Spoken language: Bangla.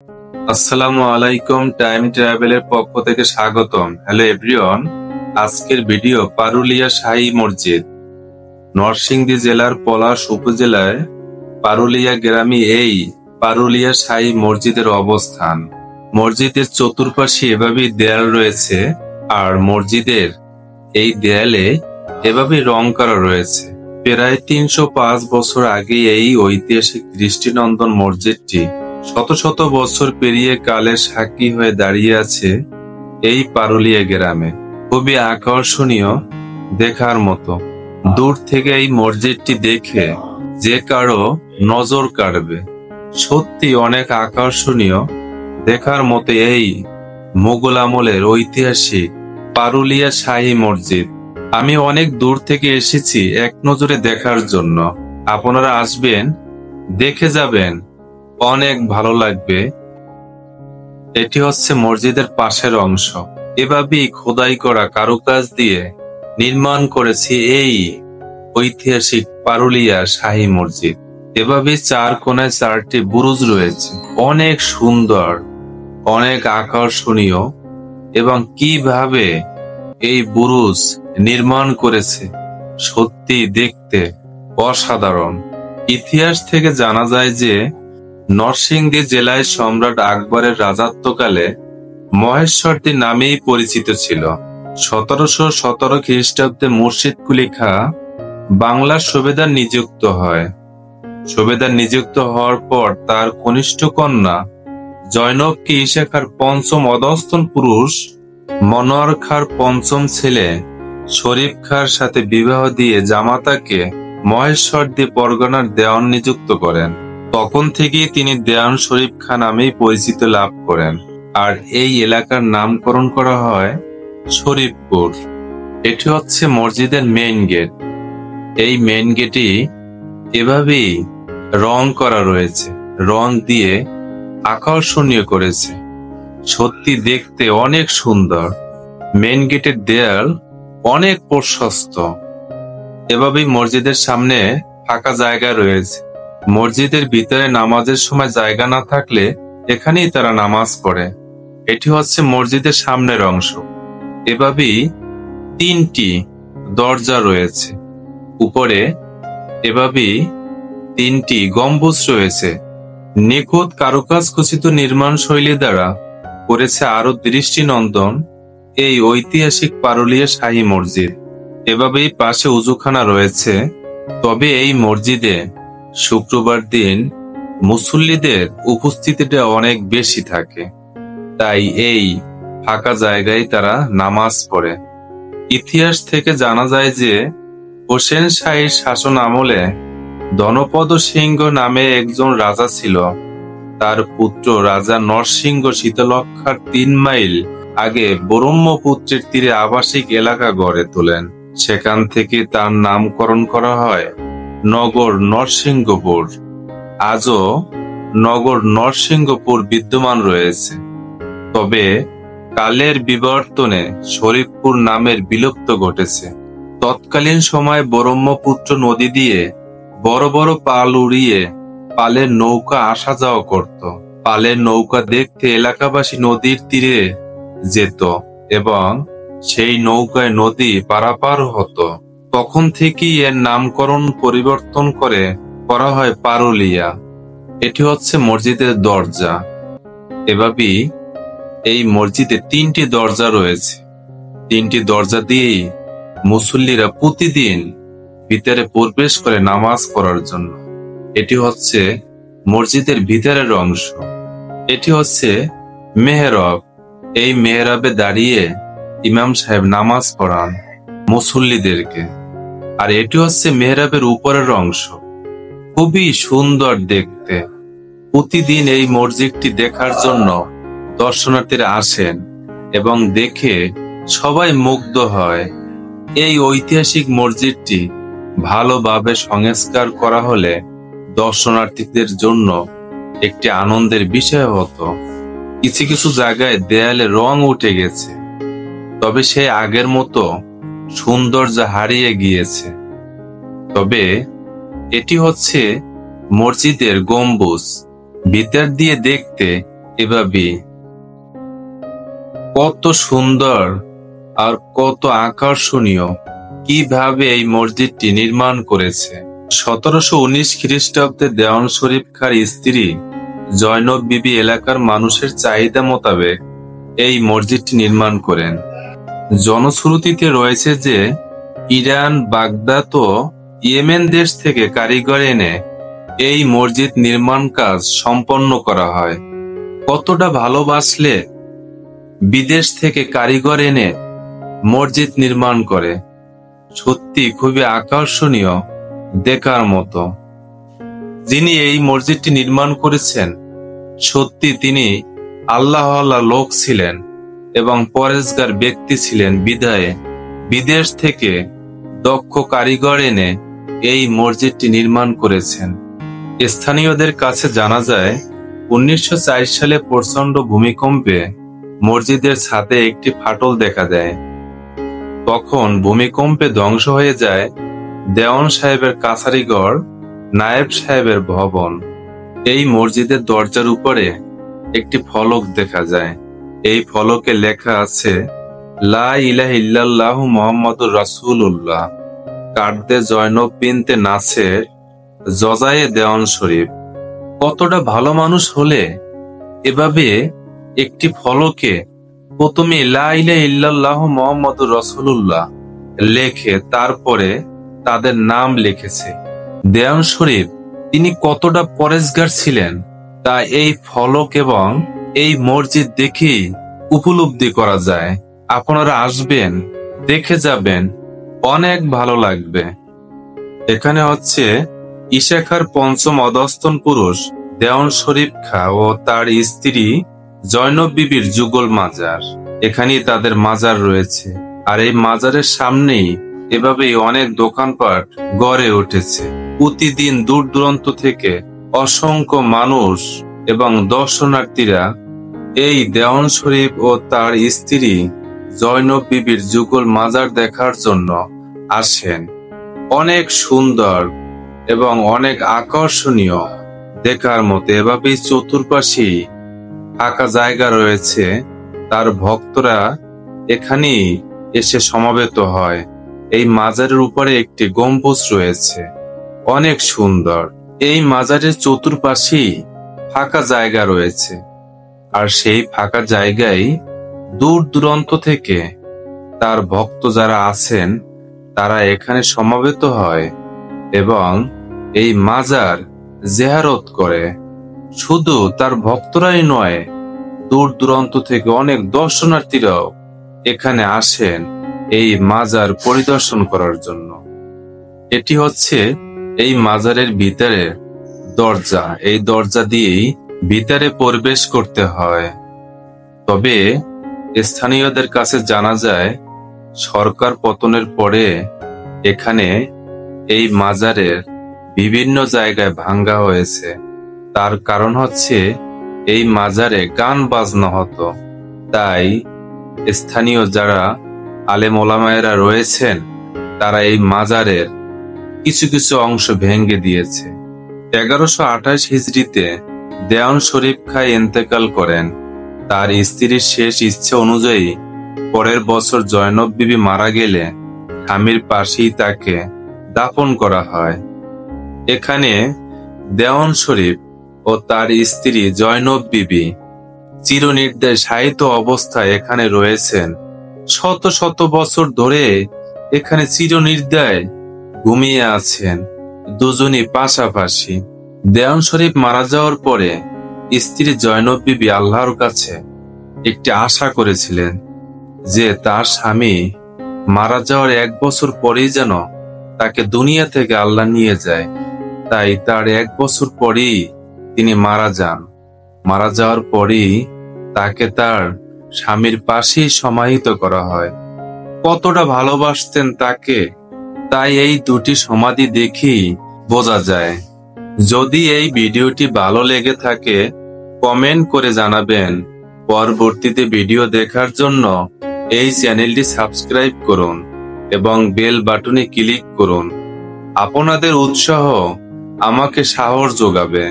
আসসালামু আলাইকুম, টাইম ট্রাভেলের পক্ষ থেকে স্বাগতম। হ্যালো এভরিওয়ান, আজকের ভিডিও পারুলিয়া শাহী মসজিদ। নরসিংদী জেলার পলাশ উপজেলায় পারুলিয়া গ্রামে এই পারুলিয়া শাহী মসজিদের অবস্থান। মসজিদের চতুর্পাশে এভাবেই দেয়াল রয়েছে, আর মসজিদের এই দেয়ালে এভাবেই রং করা রয়েছে। প্রায় ৩০৫ বছর আগে এই ঐতিহাসিক দৃষ্টিনন্দন মসজিদটি শত শত বছর পেরিয়ে কালের সাক্ষী হয়ে দাঁড়িয়ে আছে এই পারুলিয়া গ্রামে। খুবই আকর্ষণীয়, দেখার মতো। দূর থেকে এই মসজিদটি দেখে যে কারো নজর কাড়বে। সত্যি অনেক আকর্ষণীয়, দেখার মতো এই মুঘল আমলের ঐতিহাসিক পারুলিয়া শাহী মসজিদ। আমি অনেক দূর থেকে এসেছি এক নজরে দেখার জন্য। আপনারা আসবেন, দেখে যাবেন, অনেক ভালো লাগবে। এটি হচ্ছে মসজিদের পাশের অংশ। এভাবেই খোদাই করা কারুকাজ দিয়ে নির্মাণ করেছে এই ঐতিহাসিক পারুলিয়া শাহী মসজিদ। এভাবে চার কোণায় চারটি বুরুজ রয়েছে, অনেক সুন্দর, অনেক আকর্ষণীয়। এবং কিভাবে এই বুরুজ নির্মাণ করেছে সত্যি দেখতে অসাধারণ। ইতিহাস থেকে জানা যায় যে নরসিংদী জেলায় সম্রাট আকবরের রাজত্বকালে মহেশ্বরদী নামেই পরিচিত ছিল। ১৭১৭ খ্রিস্টাব্দে মুর্শিদ কুলি খাঁ বাংলার সুবেদার নিযুক্ত হয়। সুবেদার নিযুক্ত হওয়ার পর তার কনিষ্ঠ কন্যা জয়নবকে ঈশা খাঁর পঞ্চম অধস্তন পুরুষ মনোয়ার খাঁর পঞ্চম ছেলে শরীফ খাঁর সাথে বিবাহ দিয়ে জামাতাকে মহেশ্বরদী পরগনার দেওয়ান নিযুক্ত করেন। তখন থেকেই তিনি দেওয়ান শরীফ খাঁ নামেই পরিচিত লাভ করেন, আর এই এলাকার নামকরণ করা হয় শরীফপুর। এটি হচ্ছে মসজিদের মেইন গেট। এই মেইন গেটই এভাবেই রং করা রয়েছে, রং দিয়ে আকর্ষণীয় করেছে। সত্যি দেখতে অনেক সুন্দর। মেইন গেটের দেয়াল অনেক প্রশস্ত। এভাবেই মসজিদের সামনে ফাঁকা জায়গা রয়েছে। মসজিদের ভিতরে নামাজের সময় জায়গা না থাকলে এখানেই তারা নামাজ পড়ে। এটি হচ্ছে মসজিদের সামনের অংশ। এভাবেই ৩টি দরজা রয়েছে। উপরে এভাবেই ৩টি গম্বুজ রয়েছে। নিখুঁত কারুকাজ খচিত নির্মাণ শৈলী দ্বারা করেছে আরো দৃষ্টিনন্দন এই ঐতিহাসিক পারুলিয়া শাহী মসজিদ। এভাবেই পাশে উজুখানা রয়েছে। তবে এই মসজিদে শুক্রবার দিন মুসল্লিদের উপস্থিতিটা অনেক বেশি থাকে, তাই এই ফাঁকা জায়গায় তারা নামাজ পড়ে। ইতিহাস থেকে জানা যায় যে হোসেন শাহীর শাসন আমলে ধনপদ সিংহ নামে একজন রাজা ছিল। তার পুত্র রাজা নরসিংহ শীতলক্ষার ৩ মাইল আগে ব্রহ্মপুত্রের তীরে আবাসিক এলাকা গড়ে তোলেন। সেখান থেকে তার নামকরণ করা হয় নগর নরসিংহপুর। আজও নগর নরসিংহপুর বিদ্যমান রয়েছে। তবে কালের বিবর্তনে শরীফপুর নামের বিলুপ্ত ঘটেছে। তৎকালীন সময়ে ব্রহ্মপুত্র নদী দিয়ে বড় বড় পাল উড়িয়ে পালের নৌকা আসা যাওয়া করত। পালের নৌকা দেখতে এলাকাবাসী নদীর তীরে যেত এবং সেই নৌকায় নদী পারাপার হতো। তখন থেকেই এর নামকরণ পরিবর্তন করা হয় পারুলিয়া। এটি হচ্ছে মসজিদের দরজা। এভাবেই এই মসজিদে ৩টি দরজা রয়েছে। ৩টি দরজা দিয়েই মুসল্লিরা প্রতিদিন ভিতরে প্রবেশ করে নামাজ পড়ার জন্য। এটি হচ্ছে মসজিদের ভিতরের অংশ। এটি হচ্ছে মেহরাব। এই মেহরাবে দাঁড়িয়ে ইমাম সাহেব নামাজ পড়ান মুসল্লিদেরকে। আর এটি হচ্ছে মেহরাবের উপরের অংশ। খুবই সুন্দর দেখতে। প্রতিদিন এই মসজিদটি দেখার জন্য দর্শনার্থীরা আসেন এবং দেখে সবাই মুগ্ধ হয়। এই ঐতিহাসিক মসজিদটি ভালোভাবে সংস্কার করা হলে দর্শনার্থীদের জন্য একটি আনন্দের বিষয় হতো। কিছু কিছু জায়গায় দেয়ালে রং উঠে গেছে, তবে সে আগের মতো সৌন্দর্য হারিয়ে গিয়েছে। তবে এটি হচ্ছে মসজিদের গম্বুজ। ভিতর দিয়ে দেখতে এভাবে কত সুন্দর আর কত আকর্ষণীয় কিভাবে এই মসজিদটি নির্মাণ করেছে। 1719 খ্রিস্টাব্দে দেওয়ান শরীফ খাঁর স্ত্রী জয়নব বিবি এলাকার মানুষের চাহিদা মোতাবেক এই মসজিদটি নির্মাণ করেন। জনশ্রুতিতে রয়েছে যে ইরান, বাগদাদ ও ইয়েমেন দেশ থেকে কারিগর এনে এই মসজিদ নির্মাণ কাজ সম্পন্ন করা হয়। কতটা ভালোবাসলে বিদেশ থেকে কারিগর এনে মসজিদ নির্মাণ করে, সত্যি খুবই আকর্ষণীয়, দেখার মতো। যিনি এই মসজিদটি নির্মাণ করেছেন সত্যি তিনি আল্লাহওয়ালা লোক ছিলেন এবং পরেজগার ব্যক্তি ছিলেন, বিধায় বিদেশ থেকে দক্ষ কারিগর এনে এই মসজিদটি নির্মাণ করেছেন। স্থানীয়দের কাছে জানা যায় 1904 সালে প্রচন্ড ভূমিকম্পে মসজিদের ছাদে একটি ফাটল দেখা দেয়। তখন ভূমিকম্পে ধ্বংস হয়ে যায় দেওয়ান সাহেবের কাছারিঘর, নায়েব সাহেবের ভবন। এই মসজিদের দরজার উপরে একটি ফলক দেখা যায়। এই ফলকে লেখা আছে লা ইলাহা ইল্লাল্লাহু মুহাম্মাদুর রাসূলুল্লাহ, কার্দে জয়নব বিনতে নাসের, জজায়ে দেওয়ান শরীফ। কতটা ভালো মানুষ হলে এভাবে একটি ফলকে প্রথমে লা ইলাহা ইল্লাল্লাহু মুহাম্মাদুর রাসূলুল্লাহ লেখে তারপরে তাদের নাম লিখেছে। দেওয়ান শরীফ তিনি কতটা পরেজগার ছিলেন তা এই ফলক এবং এই মসজিদ দেখেই উপলব্ধি করা যায়। আপনারা আসবেন, দেখে যাবেন, অনেক ভালো লাগবে। এখানে হচ্ছে ঈশা খাঁর পঞ্চম অধস্তন পুরুষ দেওয়ান শরীফ খাঁ ও তার স্ত্রী জয়নব বিবির যুগল মাজার। এখানেই তাদের মাজার রয়েছে। আর এই মাজারের সামনেই এভাবেই অনেক দোকানপাট গড়ে উঠেছে। প্রতিদিন দূর দূরান্ত থেকে অসংখ্য মানুষ এবং দর্শনার্থীরা এই দেওয়ান শরীফ ও তার স্ত্রী জয়নব বিবির যুগল মাজার দেখার জন্য আসেন। অনেক সুন্দর এবং অনেক আকর্ষণীয়, দেখার মতো। এভাবেই চতুর্পাশেই ফাঁকা জায়গা রয়েছে, তার ভক্তরা এখানেই এসে সমবেত হয়। এই মাজারের উপরে একটি গম্বুজ রয়েছে, অনেক সুন্দর। এই মাজারের চতুর্পাশেই ফাঁকা জায়গা রয়েছে, আর সেই ফাঁকা জায়গায় দূর দূরান্ত থেকে তার ভক্ত যারা আছেন তারা এখানে সমবেত হয় এবং এই মাজার জিয়ারত করে। শুধু তার ভক্তরাই নয়, দূর দূরান্ত থেকে অনেক দর্শনার্থীরাও এখানে আসেন এই মাজার পরিদর্শন করার জন্য। এটি হচ্ছে এই মাজারের ভিতরে দরজা। এই দরজা দিয়েই ভিতরে প্রবেশ করতে হয়। তবে স্থানীয়দের কাছে জানা যায় সরকার পতনের পরে এখানে এই মাজারের বিভিন্ন জায়গায় ভাঙ্গা হয়েছে। তার কারণ হচ্ছে এই মাজারে গান বাজনা হতো, তাই স্থানীয় যারা আলেম ওলামায়েরা রয়েছেন তারা এই মাজারের কিছু কিছু অংশ ভেঙে দিয়েছে। 1128 হিজরিতে দেওয়ান শরীফ খাঁ ইন্তেকাল করেন। তার স্ত্রীর শেষ ইচ্ছে অনুযায়ী পরের বছর জয়নব বিবি মারা গেলে স্বামীর পাশেই তাকে দাফন করা হয়। এখানে দেওয়ান শরীফ ও তার স্ত্রী জয়নব বিবি চিরনির্দেশ শায়িত অবস্থায় এখানে রয়েছেন। শত শত বছর ধরে এখানে চিরনির্দয় ঘুমিয়ে আছেন দুজনই পাশাপাশি। দেওয়ান শরীফ মারা যাওয়ার পরে স্ত্রী জয়নব বিবি আল্লাহর কাছে একটি আশা করেছিলেন যে তার স্বামী মারা যাওয়ার 1 বছর পরেই যেন তাকে দুনিয়া থেকে আল্লাহ নিয়ে যায়। তাই তার 1 বছর পরেই তিনি মারা যান। মারা যাওয়ার পরেই তাকে তার স্বামীর পাশেই সমাহিত করা হয়। কতটা ভালোবাসতেন তাকে, তাই এই দুটি সমাধি দেখেই বোঝা যায়। যদি এই ভিডিওটি ভালো লেগে থাকে কমেন্ট করে জানাবেন। পরবর্তীতে ভিডিও দেখার জন্য এই চ্যানেলটি সাবস্ক্রাইব করুন এবং বেল বাটনে ক্লিক করুন। আপনাদের উৎসাহ আমাকে সাহস যোগাবে।